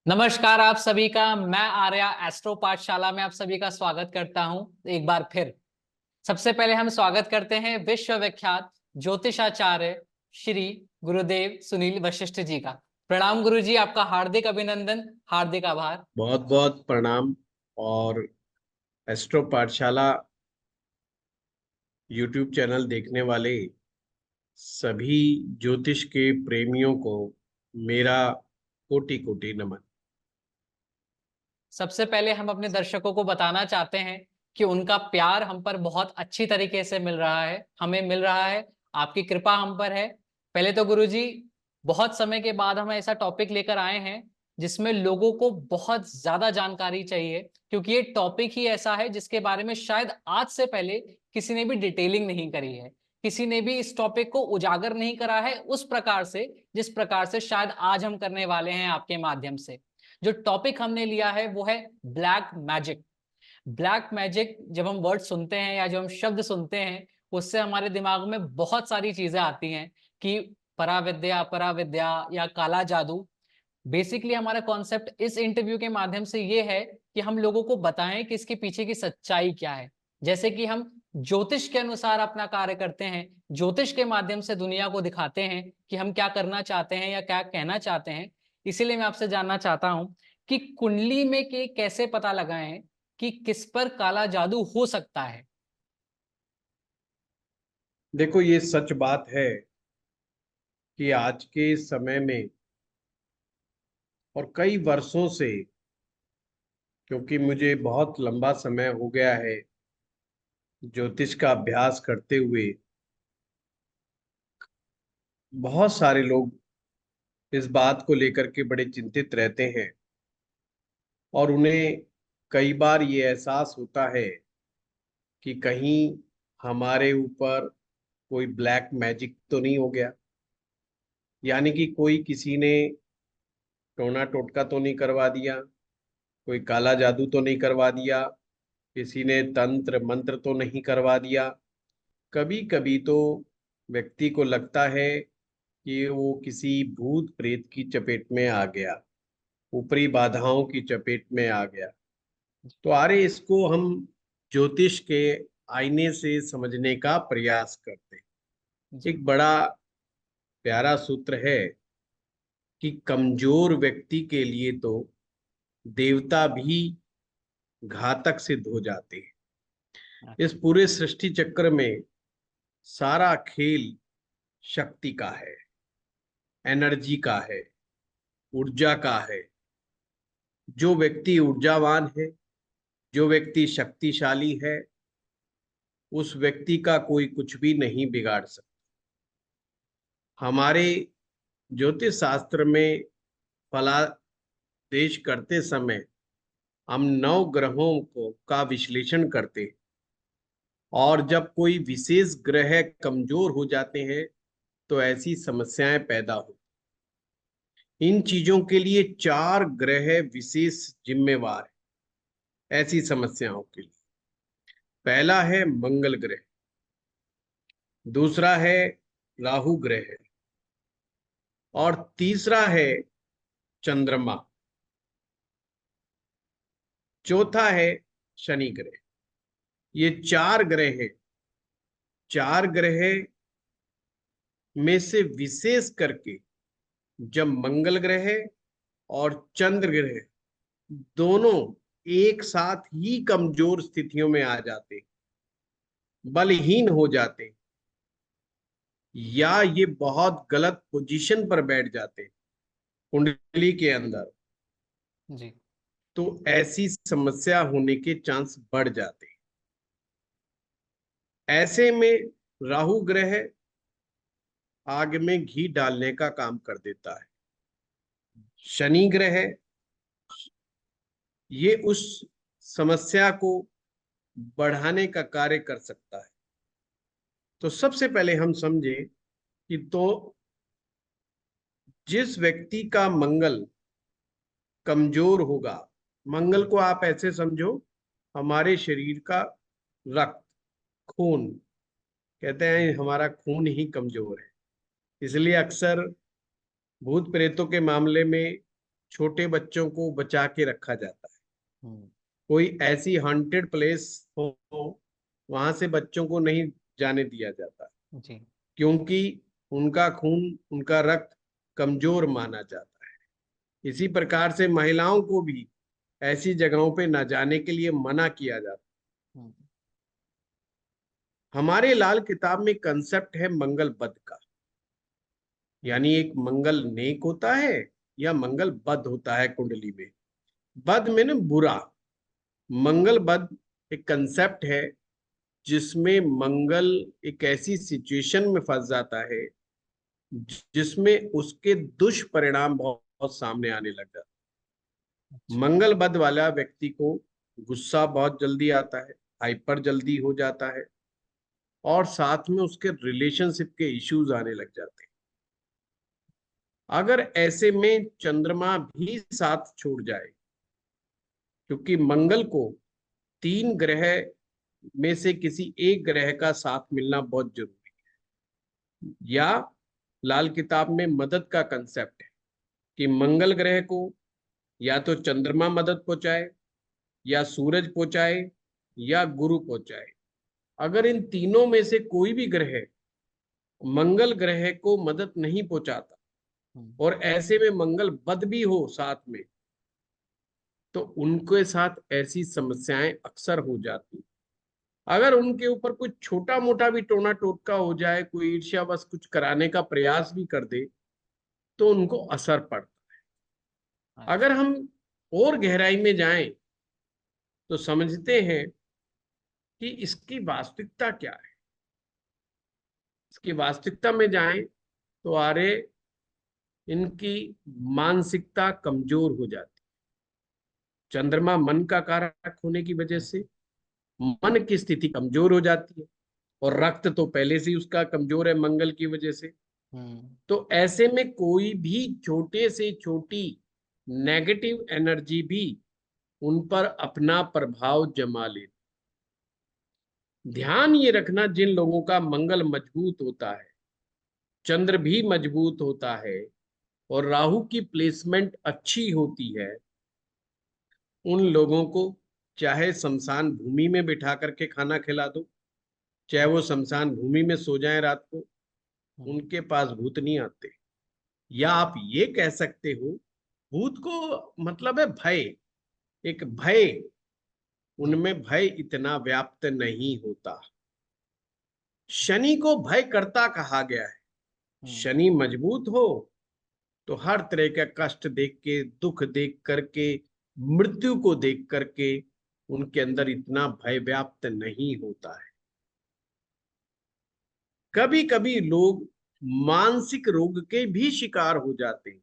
नमस्कार आप सभी का। मैं आर्या एस्ट्रो पाठशाला में आप सभी का स्वागत करता हूं एक बार फिर। सबसे पहले हम स्वागत करते हैं विश्व विख्यात ज्योतिषाचार्य श्री गुरुदेव सुनील वशिष्ठ जी का। प्रणाम गुरु जी, आपका हार्दिक अभिनंदन, हार्दिक आभार। बहुत बहुत प्रणाम। और एस्ट्रो पाठशाला यूट्यूब चैनल देखने वाले सभी ज्योतिष के प्रेमियों को मेरा कोटि कोटि नमन। सबसे पहले हम अपने दर्शकों को बताना चाहते हैं कि उनका प्यार हम पर बहुत अच्छी तरीके से मिल रहा है, हमें मिल रहा है, आपकी कृपा हम पर है। पहले तो गुरुजी, बहुत समय के बाद हम ऐसा टॉपिक लेकर आए हैं जिसमें लोगों को बहुत ज्यादा जानकारी चाहिए, क्योंकि ये टॉपिक ही ऐसा है जिसके बारे में शायद आज से पहले किसी ने भी डिटेलिंग नहीं करी है, किसी ने भी इस टॉपिक को उजागर नहीं करा है उस प्रकार से जिस प्रकार से शायद आज हम करने वाले हैं आपके माध्यम से। जो टॉपिक हमने लिया है वो है ब्लैक मैजिक। ब्लैक मैजिक जब हम वर्ड सुनते हैं या जब हम शब्द सुनते हैं, उससे हमारे दिमाग में बहुत सारी चीजें आती हैं कि पराविद्या, अपराविद्या या काला जादू। बेसिकली हमारा कॉन्सेप्ट इस इंटरव्यू के माध्यम से ये है कि हम लोगों को बताएं कि इसके पीछे की सच्चाई क्या है। जैसे कि हम ज्योतिष के अनुसार अपना कार्य करते हैं, ज्योतिष के माध्यम से दुनिया को दिखाते हैं कि हम क्या करना चाहते हैं या क्या कहना चाहते हैं। इसीलिए मैं आपसे जानना चाहता हूं कि कुंडली में के कैसे पता लगाएं कि किस पर काला जादू हो सकता है। देखो, ये सच बात है कि आज के समय में और कई वर्षों से, क्योंकि मुझे बहुत लंबा समय हो गया है ज्योतिष का अभ्यास करते हुए, बहुत सारे लोग इस बात को लेकर के बड़े चिंतित रहते हैं। और उन्हें कई बार ये एहसास होता है कि कहीं हमारे ऊपर कोई ब्लैक मैजिक तो नहीं हो गया, यानी कि कोई किसी ने टोना टोटका तो नहीं करवा दिया, कोई काला जादू तो नहीं करवा दिया, किसी ने तंत्र मंत्र तो नहीं करवा दिया। कभी कभी तो व्यक्ति को लगता है कि वो किसी भूत प्रेत की चपेट में आ गया, ऊपरी बाधाओं की चपेट में आ गया। तो आरे इसको हम ज्योतिष के आईने से समझने का प्रयास करते हैं। जी। एक बड़ा प्यारा सूत्र है कि कमजोर व्यक्ति के लिए तो देवता भी घातक सिद्ध हो जाते हैं। इस अच्छा। पूरे सृष्टि चक्र में सारा खेल शक्ति का है, एनर्जी का है, ऊर्जा का है। जो व्यक्ति ऊर्जावान है, जो व्यक्ति शक्तिशाली है, उस व्यक्ति का कोई कुछ भी नहीं बिगाड़ सकता। हमारे ज्योतिष शास्त्र में फलादेश करते समय हम नौ ग्रहों को का विश्लेषण करते हैं। और जब कोई विशेष ग्रह कमजोर हो जाते हैं तो ऐसी समस्याएं पैदा हो। इन चीजों के लिए चार ग्रह विशेष जिम्मेवार है ऐसी समस्याओं के लिए। पहला है मंगल ग्रह, दूसरा है राहु ग्रह, और तीसरा है चंद्रमा, चौथा है शनि ग्रह। ये चार ग्रह हैं। चार ग्रह में से विशेष करके जब मंगल ग्रह और चंद्र ग्रह दोनों एक साथ ही कमजोर स्थितियों में आ जाते, बलहीन हो जाते, या ये बहुत गलत पोजीशन पर बैठ जाते कुंडली के अंदर, जी। तो ऐसी समस्या होने के चांस बढ़ जाते। ऐसे में राहु ग्रह आग में घी डालने का काम कर देता है। शनि ग्रह ये उस समस्या को बढ़ाने का कार्य कर सकता है। तो सबसे पहले हम समझे कि तो जिस व्यक्ति का मंगल कमजोर होगा, मंगल को आप ऐसे समझो हमारे शरीर का रक्त, खून। कहते हैं हमारा खून ही कमजोर है, इसलिए अक्सर भूत प्रेतों के मामले में छोटे बच्चों को बचा के रखा जाता है। हम्म, कोई ऐसी हॉन्टेड प्लेस हो, वहां से बच्चों को नहीं जाने दिया जाता, जी। क्योंकि उनका खून, उनका रक्त कमजोर माना जाता है। इसी प्रकार से महिलाओं को भी ऐसी जगहों पे न जाने के लिए मना किया जाता हम्म, है। हमारे लाल किताब में कंसेप्ट है मंगल बद का, हम्म, यानी एक मंगल नेक होता है या मंगल बद होता है कुंडली में। बद में ना बुरा, मंगल बद एक कंसेप्ट है जिसमें मंगल एक ऐसी सिचुएशन में फंस जाता है जिसमें उसके दुष्परिणाम बहुत, बहुत सामने आने लग जाते हैं। अच्छा। मंगल बद वाला व्यक्ति को गुस्सा बहुत जल्दी आता है, हाइपर जल्दी हो जाता है, और साथ में उसके रिलेशनशिप के इश्यूज आने लग जाते हैं। अगर ऐसे में चंद्रमा भी साथ छोड़ जाए, क्योंकि मंगल को 3 ग्रह में से किसी एक ग्रह का साथ मिलना बहुत जरूरी है, या लाल किताब में मदद का कंसेप्ट है कि मंगल ग्रह को या तो चंद्रमा मदद पहुंचाए, या सूरज पहुंचाए, या गुरु पहुंचाए। अगर इन तीनों में से कोई भी ग्रह मंगल ग्रह को मदद नहीं पहुंचाता, हम्म, और ऐसे में मंगल बद भी हो साथ में, तो उनके साथ ऐसी समस्याएं अक्सर हो जाती। अगर उनके ऊपर कुछ छोटा मोटा भी टोना टोटका हो जाए, कोई ईर्ष्या बस कुछ कराने का प्रयास भी कर दे, तो उनको असर पड़ता। अगर अच्छा। हम और गहराई में जाएं तो समझते हैं कि इसकी वास्तविकता क्या है। इसकी वास्तविकता में जाएं तो आरे इनकी मानसिकता कमजोर हो जाती। चंद्रमा मन का कारक होने की वजह हम्म, से मन की स्थिति कमजोर हो जाती है, और रक्त तो पहले से ही उसका कमजोर है मंगल की वजह से। हम्म, तो ऐसे में कोई भी छोटे से छोटी नेगेटिव एनर्जी भी उन पर अपना प्रभाव जमा ले। ध्यान ये रखना, जिन लोगों का मंगल मजबूत होता है, चंद्र भी मजबूत होता है, और राहु की प्लेसमेंट अच्छी होती है, उन लोगों को चाहे शमशान भूमि में बिठा करके खाना खिला दो, चाहे वो शमशान भूमि में सो जाएं रात को, हम्म, उनके पास भूत नहीं आते। या आप ये कह सकते हो, भूत को मतलब है भय, एक भय, जी। उनमें भय इतना व्याप्त नहीं होता। शनि को भय करता कहा गया है। हम्म, शनि मजबूत हो तो हर तरह का कष्ट देख के, दुख देख करके, मृत्यु को देख करके उनके अंदर इतना भय व्याप्त नहीं होता है। कभी कभी लोग मानसिक रोग के भी शिकार हो जाते हैं।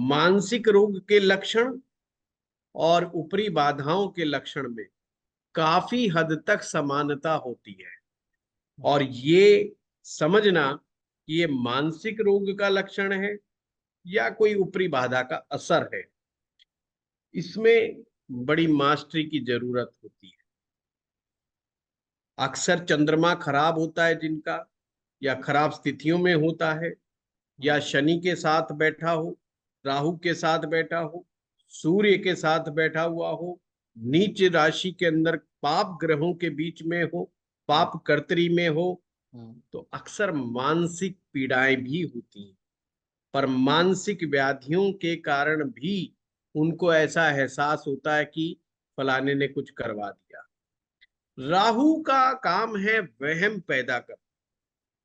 मानसिक रोग के लक्षण और ऊपरी बाधाओं के लक्षण में काफी हद तक समानता होती है, और ये समझना कि ये मानसिक रोग का लक्षण है या कोई ऊपरी बाधा का असर है, इसमें बड़ी मास्टरी की जरूरत होती है। अक्सर चंद्रमा खराब होता है जिनका, या खराब स्थितियों में होता है, या हम्म, शनि के साथ बैठा हो, राहु के साथ बैठा हो, सूर्य के साथ बैठा हुआ हो, नीच राशि के अंदर पाप ग्रहों के बीच में हो, हम्म, पाप कर्तरी में हो, हम्म, तो अक्सर मानसिक पीड़ाएं भी होती हैं। पर मानसिक व्याधियों के कारण भी उनको ऐसा एहसास होता है कि फलाने ने कुछ करवा दिया। राहु का काम है वहम पैदा कर,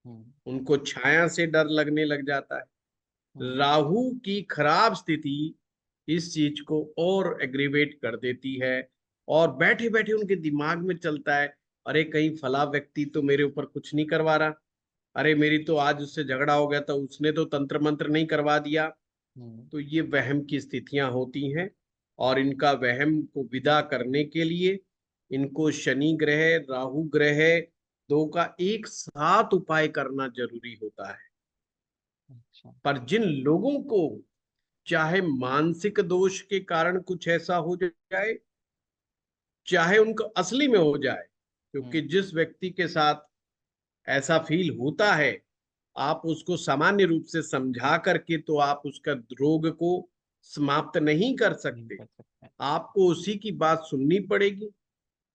हम्म, उनको छाया से डर लगने लग जाता है। हम्म, राहु की खराब स्थिति इस चीज को और एग्रीवेट कर देती है, और बैठे बैठे उनके दिमाग में चलता है, अरे कहीं फला व्यक्ति तो मेरे ऊपर कुछ नहीं करवा रहा, अरे मेरी तो आज उससे झगड़ा हो गया था, उसने तो तंत्र मंत्र नहीं करवा दिया। हम्म, तो ये वहम की स्थितियां होती हैं, और इनका वहम को विदा करने के लिए इनको शनि ग्रह, राहु ग्रह, दो का एक साथ उपाय करना जरूरी होता है। अच्छा। पर जिन लोगों को चाहे मानसिक दोष के कारण कुछ ऐसा हो जाए, चाहे उनको असली में हो जाए, क्योंकि हम्म, जिस व्यक्ति के साथ ऐसा फील होता है, आप उसको सामान्य रूप से समझा करके तो आप उसका रोग को समाप्त नहीं कर नहीं सकते। कर सकते। आपको उसी की बात सुननी पड़ेगी,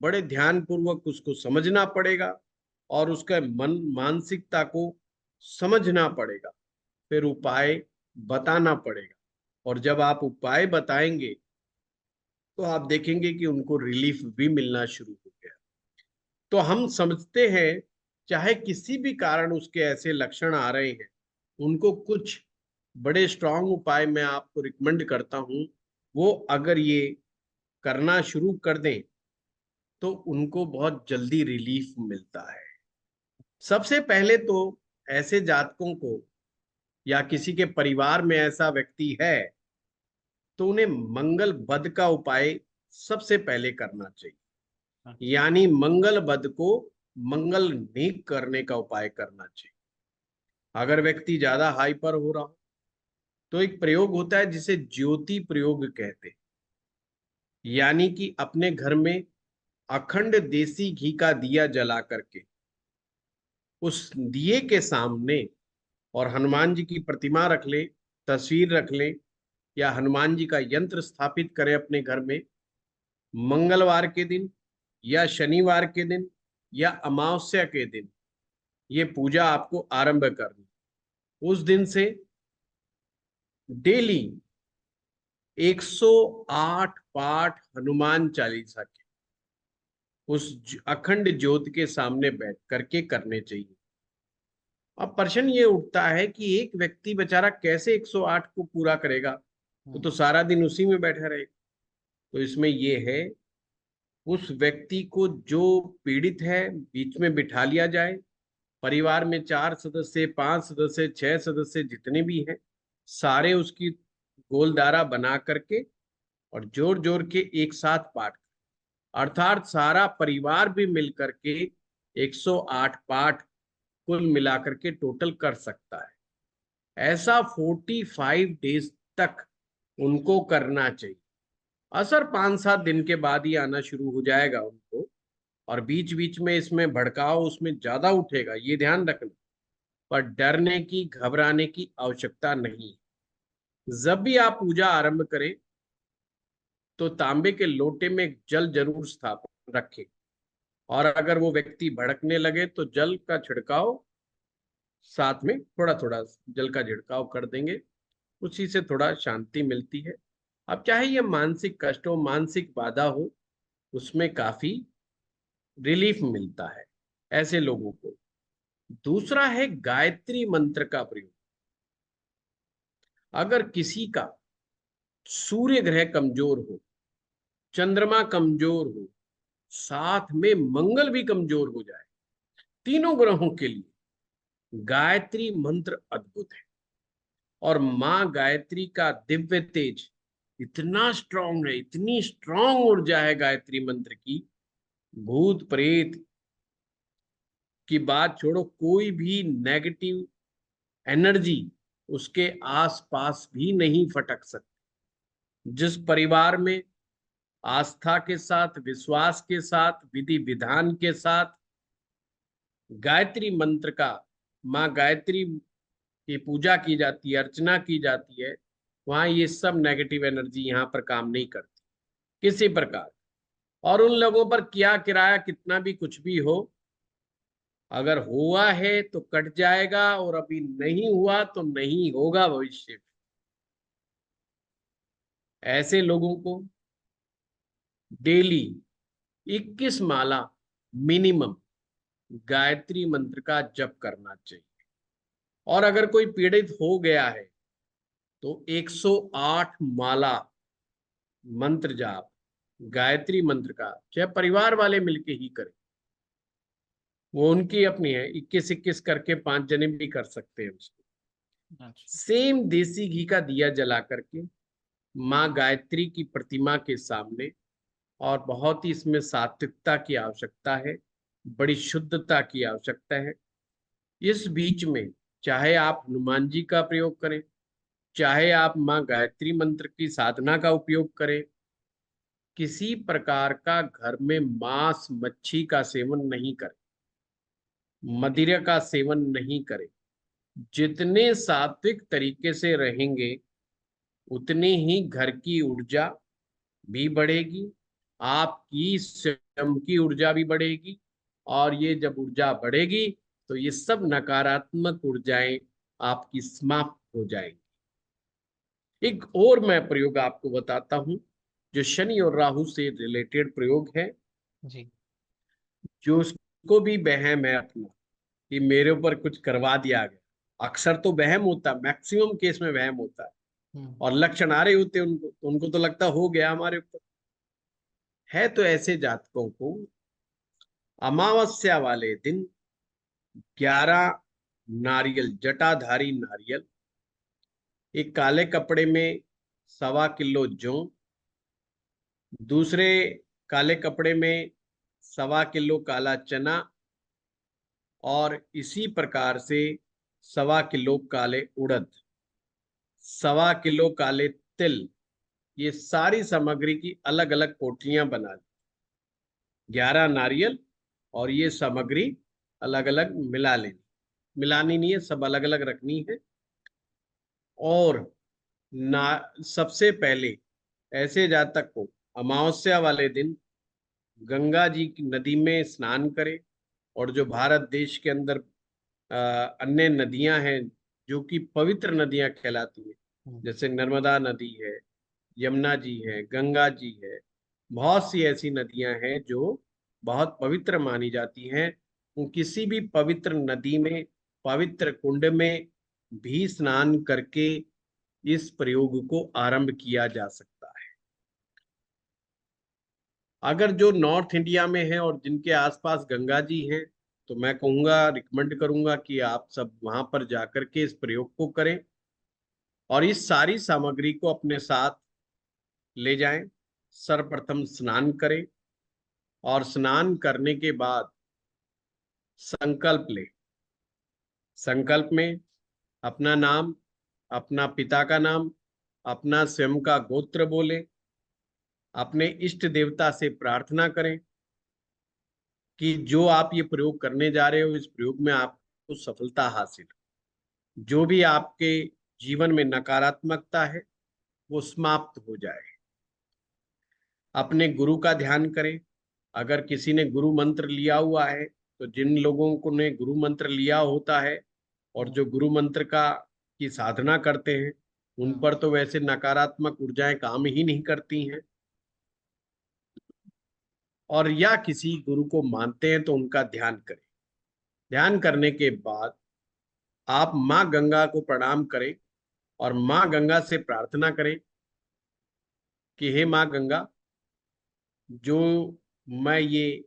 बड़े ध्यान पूर्वक उसको समझना पड़ेगा और उसका मन मानसिकता को समझना पड़ेगा, फिर उपाय बताना पड़ेगा। और जब आप उपाय बताएंगे तो आप देखेंगे कि उनको रिलीफ भी मिलना शुरू हो गया। तो हम समझते हैं चाहे किसी भी कारण उसके ऐसे लक्षण आ रहे हैं, उनको कुछ बड़े स्ट्रांग उपाय मैं आपको रिकमेंड करता हूं। वो अगर ये करना शुरू कर दें तो उनको बहुत जल्दी रिलीफ मिलता है। सबसे पहले तो ऐसे जातकों को या किसी के परिवार में ऐसा व्यक्ति है तो उन्हें मंगल बध का उपाय सबसे पहले करना चाहिए। अच्छा। यानी मंगल बध को मंगल नीक करने का उपाय करना चाहिए। अगर व्यक्ति ज्यादा हाइपर हो रहा हो तो एक प्रयोग होता है जिसे ज्योति प्रयोग कहते हैं। यानी कि अपने घर में अखंड देसी घी का दिया जला करके उस दिए के सामने और हनुमान जी की प्रतिमा रख ले, तस्वीर रख ले, या हनुमान जी का यंत्र स्थापित करें अपने घर में। मंगलवार के दिन या शनिवार के दिन या अमावस्या के दिन ये पूजा आपको आरंभ करनी। उस दिन से डेली 108 पाठ हनुमान चालीसा के उस अखंड ज्योत के सामने बैठ करके करने चाहिए। अब प्रश्न ये उठता है कि एक व्यक्ति बेचारा कैसे 108 को पूरा करेगा, वो तो सारा दिन उसी में बैठा रहेगा। तो इसमें ये है, उस व्यक्ति को जो पीड़ित है बीच में बिठा लिया जाए। परिवार में 4 सदस्य, 5 सदस्य, 6 सदस्य जितने भी हैं, सारे उसकी गोलदारा बना करके और जोर जोर के एक साथ पाठ, अर्थात सारा परिवार भी मिलकर के 108 पाठ कुल मिलाकर के टोटल कर सकता है। ऐसा 45 डेज तक उनको करना चाहिए। असर 5-7 दिन के बाद ही आना शुरू हो जाएगा उनको, और बीच बीच में इसमें भड़काव उसमें ज्यादा उठेगा, ये ध्यान रखना। पर डरने की, घबराने की आवश्यकता नहीं। जब भी आप पूजा आरंभ करें तो तांबे के लोटे में जल जरूर स्थापित रखें, और अगर वो व्यक्ति भड़कने लगे तो जल का छिड़काव, साथ में थोड़ा थोड़ा जल का छिड़काव कर देंगे, उसी से थोड़ा शांति मिलती है। अब चाहे ये मानसिक कष्ट हो, मानसिक बाधा हो, उसमें काफी रिलीफ मिलता है ऐसे लोगों को। दूसरा है गायत्री मंत्र का प्रयोग। अगर किसी का सूर्य ग्रह कमजोर हो, चंद्रमा कमजोर हो, साथ में मंगल भी कमजोर हो जाए, तीनों ग्रहों के लिए गायत्री मंत्र अद्भुत है। और मां गायत्री का दिव्य तेज इतना स्ट्रांग है, इतनी स्ट्रांग ऊर्जा है गायत्री मंत्र की, भूत प्रेत की बात छोड़ो, कोई भी नेगेटिव एनर्जी उसके आसपास भी नहीं फटक सकती। जिस परिवार में आस्था के साथ, विश्वास के साथ, विधि विधान के साथ गायत्री मंत्र का, माँ गायत्री की पूजा की जाती है, अर्चना की जाती है, वहां ये सब नेगेटिव एनर्जी यहाँ पर काम नहीं करती किसी प्रकार। और उन लोगों पर क्या किराया कितना भी कुछ भी हो, अगर हुआ है तो कट जाएगा, और अभी नहीं हुआ तो नहीं होगा भविष्य में। ऐसे लोगों को डेली 21 माला मिनिमम गायत्री मंत्र का जप करना चाहिए। और अगर कोई पीड़ित हो गया है तो 108 माला मंत्र जाप गायत्री मंत्र का, चाहे परिवार वाले मिलके ही करें, वो उनकी अपनी है, 21-21 करके 5 जने भी कर सकते हैं उसको। अच्छा। सेम देसी घी का दिया जला करके माँ गायत्री की प्रतिमा के सामने, और बहुत ही इसमें सात्विकता की आवश्यकता है, बड़ी शुद्धता की आवश्यकता है। इस बीच में चाहे आप हनुमान जी का प्रयोग करें, चाहे आप माँ गायत्री मंत्र की साधना का उपयोग करें, किसी प्रकार का घर में मांस मच्छी का सेवन नहीं करें, मदिरा का सेवन नहीं करें। जितने सात्विक तरीके से रहेंगे उतनी ही घर की ऊर्जा भी बढ़ेगी, आपकी स्वयं की ऊर्जा भी बढ़ेगी। और ये जब ऊर्जा बढ़ेगी तो ये सब नकारात्मक ऊर्जाएं आपकी समाप्त हो जाएंगी। एक और मैं प्रयोग आपको बताता हूं, जो शनि और राहु से रिलेटेड प्रयोग है। जी। जो उसको भी वहम है अपना कि मेरे ऊपर कुछ करवा दिया गया, अक्सर तो वहम होता है, मैक्सिमम केस में वहम होता है, हम्म। और लक्षण आ रहे होते हैं उनको, तो उनको तो लगता हो गया हमारे ऊपर है। तो ऐसे जातकों को अमावस्या वाले दिन 11 नारियल, जटाधारी नारियल, एक काले कपड़े में 1.25 किलो जौ, दूसरे काले कपड़े में 1.25 किलो काला चना, और इसी प्रकार से 1.25 किलो काले उड़द, 1.25 किलो काले तिल, ये सारी सामग्री की अलग अलग पोटलियां बना ली। 11 नारियल और ये सामग्री अलग अलग मिला लेनी, मिलानी नहीं है, सब अलग अलग रखनी है। और ना सबसे पहले ऐसे जातक को अमावस्या वाले दिन गंगा जी की नदी में स्नान करे। और जो भारत देश के अंदर अन्य नदियां हैं जो कि पवित्र नदियां कहलाती हैं, हम्म। जैसे नर्मदा नदी है, यमुना जी है, गंगा जी है, बहुत सी ऐसी नदियां हैं जो बहुत पवित्र मानी जाती हैं। किसी भी पवित्र नदी में, पवित्र कुंड में भी स्नान करके इस प्रयोग को आरंभ किया जा सकता है। अगर जो नॉर्थ इंडिया में है और जिनके आसपास गंगा जी हैं, तो मैं कहूंगा, रिकमेंड करूंगा कि आप सब वहां पर जाकर के इस प्रयोग को करें और इस सारी सामग्री को अपने साथ ले जाएं। सर्वप्रथम स्नान करें और स्नान करने के बाद संकल्प लें। संकल्प में अपना नाम, अपना पिता का नाम, अपना स्वयं का गोत्र बोले, अपने इष्ट देवता से प्रार्थना करें कि जो आप ये प्रयोग करने जा रहे हो, इस प्रयोग में आपको सफलता हासिल हो। जो भी आपके जीवन में नकारात्मकता है वो समाप्त हो जाए। अपने गुरु का ध्यान करें। अगर किसी ने गुरु मंत्र लिया हुआ है, तो जिन लोगों को ने गुरु मंत्र लिया होता है और हम्म। जो गुरु मंत्र का की साधना करते हैं, उन हम्म। पर तो वैसे नकारात्मक ऊर्जाएं काम ही नहीं करती हैं। और या किसी गुरु को मानते हैं तो उनका ध्यान करें। ध्यान करने के बाद आप माँ गंगा को प्रणाम करें और माँ गंगा से प्रार्थना करें कि हे माँ गंगा, जो मैं ये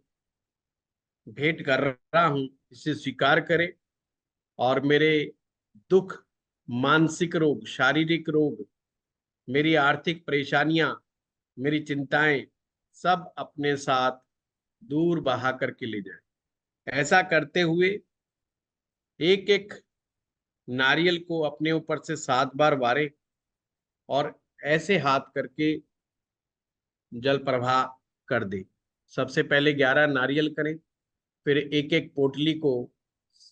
भेंट कर रहा हूं इसे स्वीकार करें, और मेरे दुख, मानसिक रोग, शारीरिक रोग, मेरी आर्थिक परेशानियां, मेरी चिंताएं सब अपने साथ दूर बहा करके ले जाए। ऐसा करते हुए एक एक नारियल को अपने ऊपर से 7 बार वारे और ऐसे हाथ करके जल प्रवाह कर दे। सबसे पहले 11 नारियल करें, फिर एक एक पोटली को,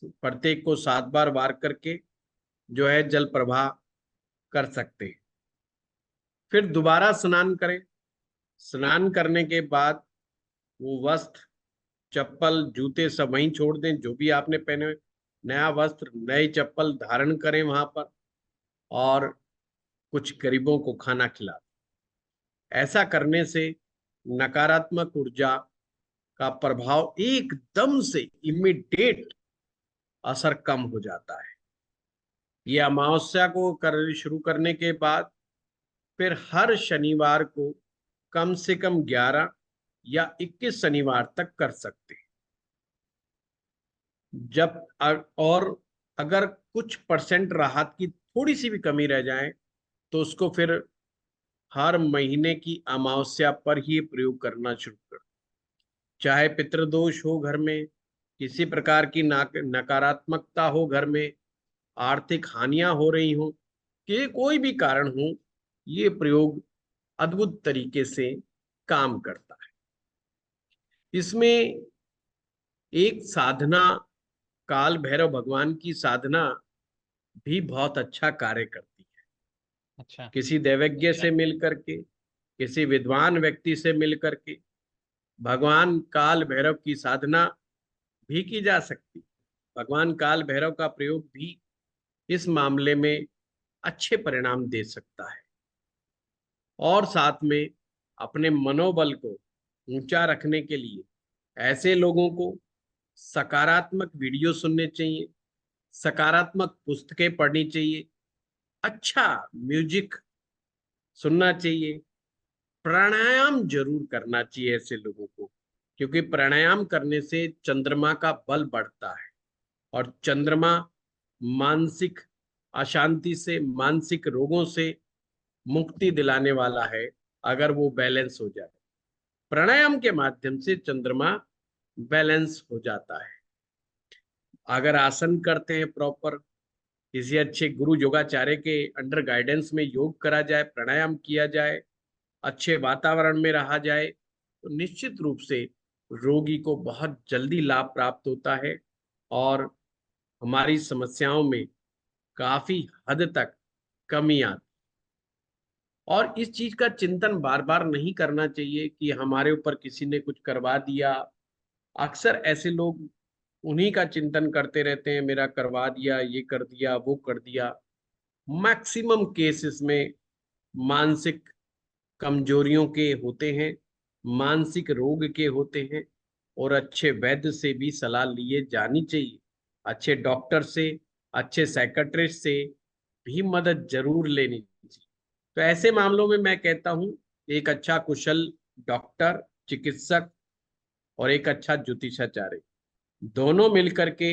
प्रत्येक को 7 बार वार करके जो है जल प्रवाह कर सकते हैं। फिर दोबारा स्नान करें। स्नान करने के बाद वो वस्त्र, चप्पल, जूते सब वहीं छोड़ दें, जो भी आपने पहने हुए, नया वस्त्र, नए चप्पल धारण करें वहां पर, और कुछ गरीबों को खाना खिला दें। ऐसा करने से नकारात्मक ऊर्जा का प्रभाव एकदम से इमीडिएट असर कम हो जाता है। ये अमावस्या को कर शुरू करने के बाद फिर हर शनिवार को कम से कम 11 या 21 शनिवार तक कर सकते हैं। और अगर कुछ परसेंट राहत की थोड़ी सी भी कमी रह जाए, तो उसको फिर हर महीने की अमावस्या पर ही प्रयोग करना शुरू कर। चाहे पितृदोष हो घर में, किसी प्रकार की नकारात्मकता हो घर में, आर्थिक हानियां हो रही हो, कि कोई भी कारण हो, ये प्रयोग अद्भुत तरीके से काम करता है। इसमें एक साधना, काल भैरव भगवान की साधना भी बहुत अच्छा कार्य करती है। अच्छा। किसी दैवज्ञ से मिल करके, किसी विद्वान व्यक्ति से मिल करके भगवान काल भैरव की साधना भी की जा सकती। भगवान काल भैरव का प्रयोग भी इस मामले में अच्छे परिणाम दे सकता है। और साथ में अपने मनोबल को ऊंचा रखने के लिए ऐसे लोगों को सकारात्मक वीडियो सुनने चाहिए, सकारात्मक पुस्तकें पढ़नी चाहिए, अच्छा म्यूजिक सुनना चाहिए, प्राणायाम जरूर करना चाहिए ऐसे लोगों को, क्योंकि प्राणायाम करने से चंद्रमा का बल बढ़ता है और चंद्रमा मानसिक अशांति से, मानसिक रोगों से मुक्ति दिलाने वाला है अगर वो बैलेंस हो जाए। प्राणायाम के माध्यम से चंद्रमा बैलेंस हो जाता है। अगर आसन करते हैं प्रॉपर, किसी अच्छे गुरु योगाचार्य के अंडर गाइडेंस में योग करा जाए, प्राणायाम किया जाए, अच्छे वातावरण में रहा जाए, तो निश्चित रूप से रोगी को बहुत जल्दी लाभ प्राप्त होता है और हमारी समस्याओं में काफी हद तक कमी आती। और इस चीज का चिंतन बार बार नहीं करना चाहिए कि हमारे ऊपर किसी ने कुछ करवा दिया। अक्सर ऐसे लोग उन्हीं का चिंतन करते रहते हैं, मेरा करवा दिया, ये कर दिया, वो कर दिया। मैक्सिमम केसेस में मानसिक कमजोरियों के होते हैं, मानसिक रोग के होते हैं और अच्छे वैद्य से भी सलाह लिए जानी चाहिए। अच्छे डॉक्टर से, अच्छे साइकेट्रिस्ट से भी मदद जरूर लेनी चाहिए। तो ऐसे मामलों में मैं कहता हूं एक अच्छा कुशल डॉक्टर, चिकित्सक और एक अच्छा ज्योतिषाचार्य दोनों मिलकर के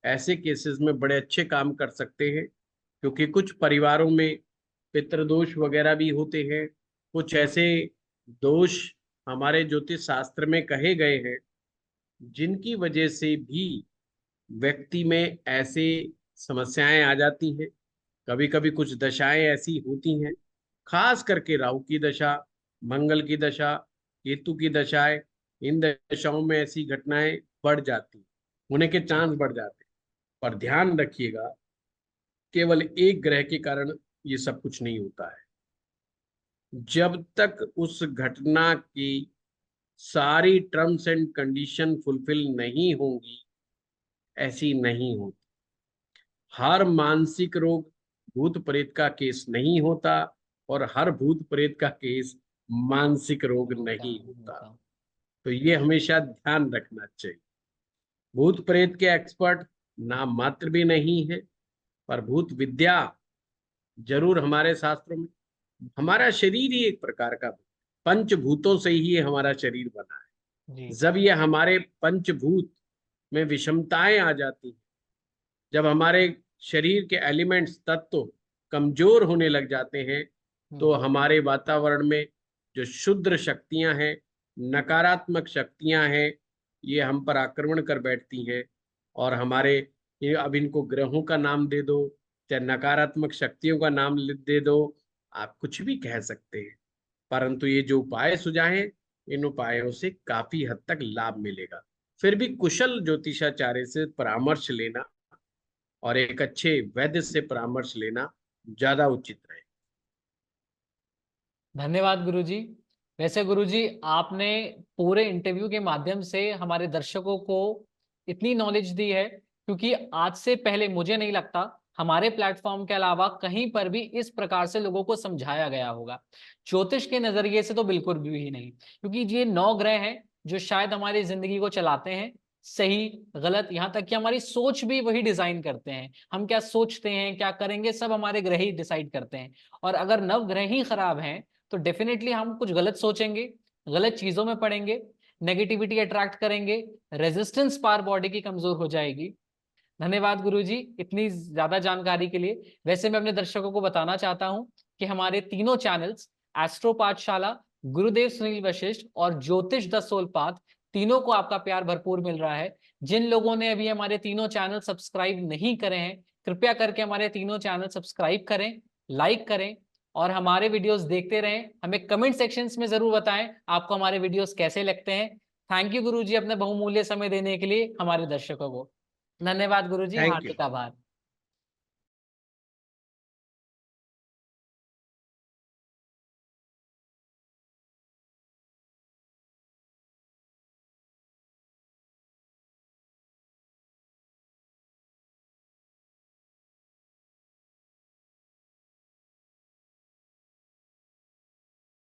ऐसे केसेस में बड़े अच्छे काम कर सकते हैं। क्योंकि कुछ परिवारों में पितृदोष वगैरह भी होते हैं, कुछ ऐसे दोष हमारे ज्योतिष शास्त्र में कहे गए हैं जिनकी वजह से भी व्यक्ति में ऐसे समस्याएं आ जाती हैं। कभी कभी कुछ दशाएं ऐसी होती हैं, खास करके राहु की दशा, मंगल की दशा, केतु की दशाएं, इन दशाओं में ऐसी घटनाएं बढ़ जाती, होने के चांस बढ़ जाते हैं। पर ध्यान रखिएगा, केवल एक ग्रह के कारण ये सब कुछ नहीं होता है। जब तक उस घटना की सारी टर्म्स एंड कंडीशन फुलफिल नहीं होंगी, ऐसी नहीं होती। हर मानसिक रोग भूत प्रेत का केस नहीं होता और हर भूत प्रेत का केस मानसिक रोग नहीं होता। तो ये हमेशा ध्यान रखना चाहिए। भूत प्रेत के एक्सपर्ट नाम मात्र भी नहीं है, पर भूत विद्या जरूर हमारे शास्त्रों में। हमारा शरीर ही एक प्रकार का पंचभूतों से ही हमारा शरीर बना है। जी। जब ये हमारे पंचभूत में विषमताएं आ जाती हैं, जब हमारे शरीर के एलिमेंट्स, तत्व कमजोर होने लग जाते हैं, तो हमारे वातावरण में जो शुद्र शक्तियां हैं, नकारात्मक शक्तियां हैं, ये हम पर आक्रमण कर बैठती हैं। और हमारे अब इनको ग्रहों का नाम दे दो, चाहे नकारात्मक शक्तियों का नाम दे दो, आप कुछ भी कह सकते हैं, परंतु ये जो उपाय सुझाए हैं, इन उपायों से काफी हद तक लाभ मिलेगा। फिर भी कुशल ज्योतिषाचार्य से परामर्श लेना और एक अच्छे वैद्य से परामर्श लेना ज्यादा उचित रहे। धन्यवाद गुरुजी। वैसे गुरुजी, आपने पूरे इंटरव्यू के माध्यम से हमारे दर्शकों को इतनी नॉलेज दी है, क्योंकि आज से पहले मुझे नहीं लगता हमारे प्लेटफॉर्म के अलावा कहीं पर भी इस प्रकार से लोगों को समझाया गया होगा। ज्योतिष के नजरिए से तो बिल्कुल भी नहीं, क्योंकि ये 9 ग्रह हैं जो शायद हमारी जिंदगी को चलाते हैं, सही गलत, यहाँ तक कि हमारी सोच भी वही डिजाइन करते हैं। हम क्या सोचते हैं, क्या करेंगे, सब हमारे ग्रह ही डिसाइड करते हैं। और अगर 9 ग्रह ही खराब हैं तो डेफिनेटली हम कुछ गलत सोचेंगे, गलत चीजों में पड़ेंगे, नेगेटिविटी अट्रैक्ट करेंगे, रेजिस्टेंस पावर बॉडी की कमजोर हो जाएगी। धन्यवाद गुरुजी इतनी ज्यादा जानकारी के लिए। वैसे मैं अपने दर्शकों को बताना चाहता हूं कि हमारे तीनों चैनल्स, एस्ट्रो पाठशाला, गुरुदेव सुनील वशिष्ठ और ज्योतिष द सोल पाथ, तीनों को आपका प्यार भरपूर मिल रहा है। जिन लोगों ने अभी हमारे तीनों चैनल सब्सक्राइब नहीं करे हैं, कृपया करके हमारे तीनों चैनल सब्सक्राइब करें, लाइक करें और हमारे वीडियोस देखते रहें। हमें कमेंट सेक्शंस में जरूर बताएं आपको हमारे वीडियोस कैसे लगते हैं। थैंक यू गुरुजी अपने बहुमूल्य समय देने के लिए हमारे दर्शकों को। धन्यवाद गुरुजी, थैंक यू। हार्दिक आभार।